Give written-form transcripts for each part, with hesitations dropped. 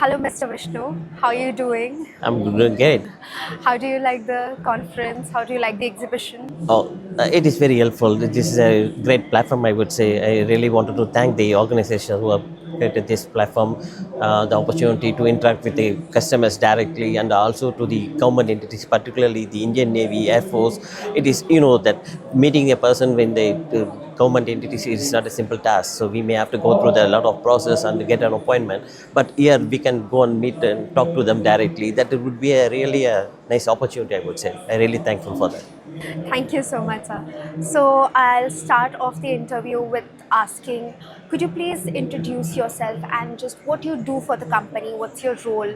Hello, Mr. Vishnu. How are you doing? I'm doing great. How do you like the conference? How do you like the exhibition? It is very helpful. This is a great platform, I would say. I really wanted to thank the organization who have created this platform, the opportunity to interact with the customers directly and also to the government entities, particularly the Indian Navy, Air Force. It is, that meeting a person when the government entities is not a simple task. So we may have to go through the lot of process and get an appointment. But here we can go and meet and talk to them directly. That would be a really a nice opportunity, I would say. I'm really thankful for that. Thank you so much, sir. So I'll start off the interview with asking, could you please introduce yourself and just what you do for the company? What's your role?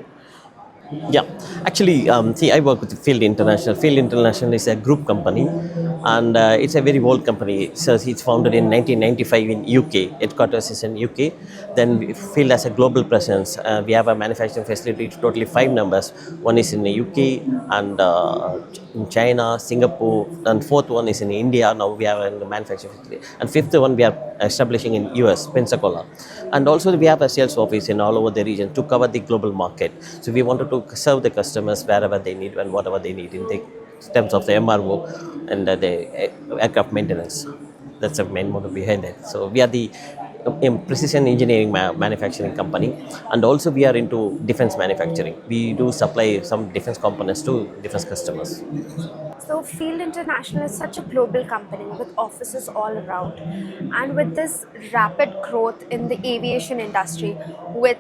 Yeah, actually, see, I work with Field International. Field International is a group company, and it's a very old company. So it's founded in 1995 in UK. Headquarters is in UK. Then Field has a global presence. We have a manufacturing facility, totally five numbers. One is in the UK and in China, Singapore, and fourth one is in India. Now we have a manufacturing facility, and fifth one we are establishing in US, Pensacola, and also we have a sales office in all over the region to cover the global market. So we wanted to serve the customers wherever they need and whatever they need in the terms of the MRO and the aircraft maintenance. That's the main motive behind it. So we are the precision engineering manufacturing company, and also we are into defense manufacturing. We do supply some defense components to defense customers. So, Field International is such a global company with offices all around. And with this rapid growth in the aviation industry, with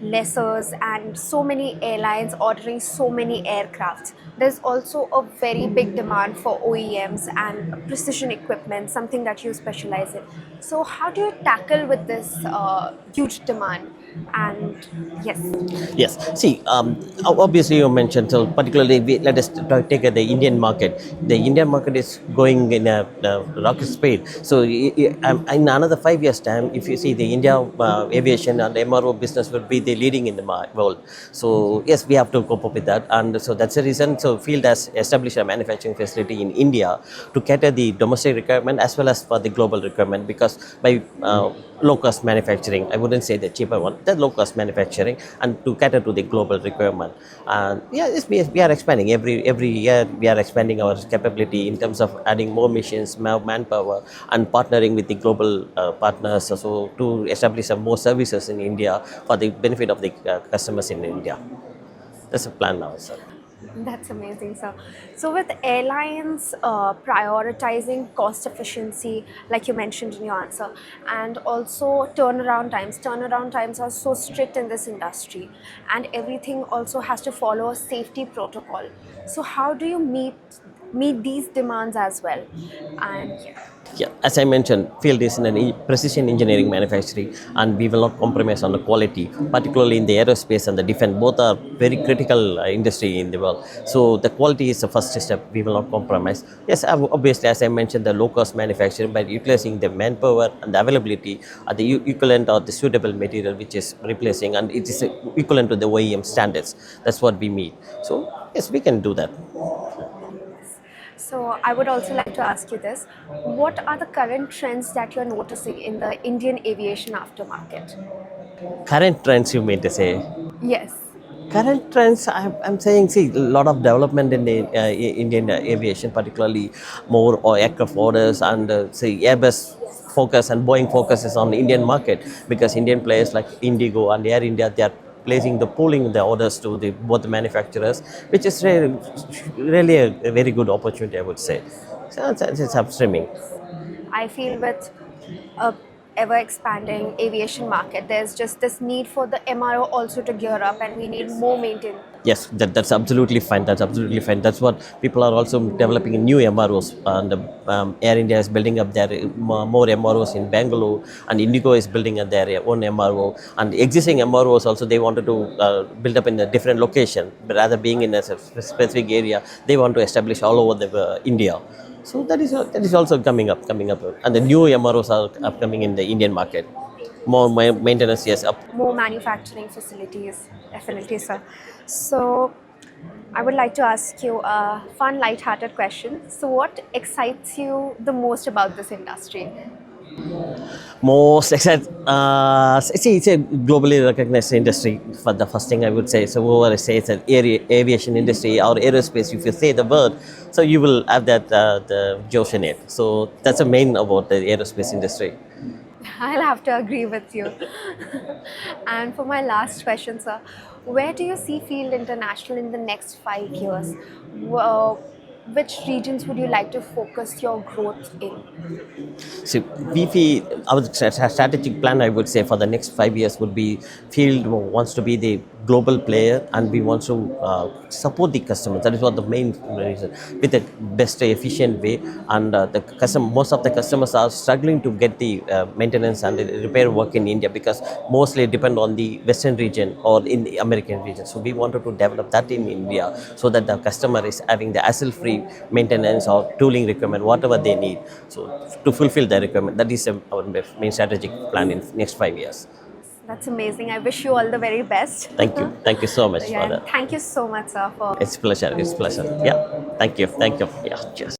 lessors and so many airlines ordering so many aircrafts, there's also a very big demand for OEMs and precision equipment, something that you specialize in. So, how do you tackle with this huge demand? And yes. Yes. See, obviously you mentioned, so particularly let us take the Indian market. The Indian market is going in a rocket speed. So in another 5 years' time, if you see the India aviation and MRO business will be the leading in the world. So yes, we have to cope up with that. And so that's the reason. So Field has established a manufacturing facility in India to cater the domestic requirement as well as for the global requirement, because by low cost manufacturing, I wouldn't say the cheaper one, the low cost manufacturing, and to cater to the global requirement. And yeah, yes, we are expanding every year. We are expanding our capability in terms of adding more machines, more manpower, and partnering with the global partners, so to establish some more services in India for the benefit of the customers in India. That's a plan now, sir. That's amazing, sir. So, with airlines prioritizing cost efficiency, like you mentioned in your answer, and also turnaround times are so strict in this industry, and everything also has to follow a safety protocol. So, how do you meet these demands as well? And yeah. Yeah, as I mentioned, Field is in an precision engineering manufacturing, and we will not compromise on the quality, particularly in the aerospace and the defense. Both are very critical industry in the world. So the quality is the first step. We will not compromise. Yes, obviously, as I mentioned, the low cost manufacturing by utilizing the manpower and the availability are the equivalent of the suitable material which is replacing, and it is equivalent to the OEM standards. That's what we meet. So yes, we can do that. So, I would also like to ask you this: what are the current trends that you're noticing in the Indian aviation aftermarket? Current trends, you mean to say? Yes. Current trends, I'm saying, see, a lot of development in the Indian aviation, particularly more aircraft orders, and say Airbus focus and Boeing focus is on the Indian market, because Indian players like Indigo and Air India, they are placing the pooling the orders to the both the manufacturers, which is really a very good opportunity, I would say. So it's upstreaming. I feel with a ever expanding aviation market, there's just this need for the MRO also to gear up, and we need more maintenance. Yes, that's absolutely fine. That's absolutely fine. That's what people are also developing new MROs. And Air India is building up their more MROs in Bangalore, and Indigo is building up their own MRO. And existing MROs also, they wanted to build up in a different location, rather being in a specific area. They want to establish all over the India. So that is also coming up, and the new MROs are upcoming in the Indian market. More maintenance, yes, up. More manufacturing facilities, definitely, sir. So, I would like to ask you a fun, light-hearted question. So, what excites you the most about this industry? Most excited, see, it's a globally recognized industry for the first thing I would say. So whoever say it's an aviation industry or aerospace, if you say the word, so you will have that the Josh in it. So that's the main about the aerospace industry. I'll have to agree with you. And for my last question, sir, where do you see Field International in the next 5 years? Wh- which regions would you like to focus your growth in? So we feel our strategic plan, I would say, for the next 5 years would be Field wants to be the global player, and we want to support the customers. That is what the main reason, with the best efficient way. And the most of the customers are struggling to get the maintenance and the repair work in India, because mostly depend on the Western region or in the American region. So we wanted to develop that in India, so that the customer is having the hassle-free maintenance or tooling requirement, whatever they need. So to fulfill their requirement, that is our main strategic plan in next 5 years. That's amazing. I wish you all the very best. Thank you so much for Yeah, and that. thank you so much, sir, for It's pleasure. Yeah. Thank you. Yeah. Cheers.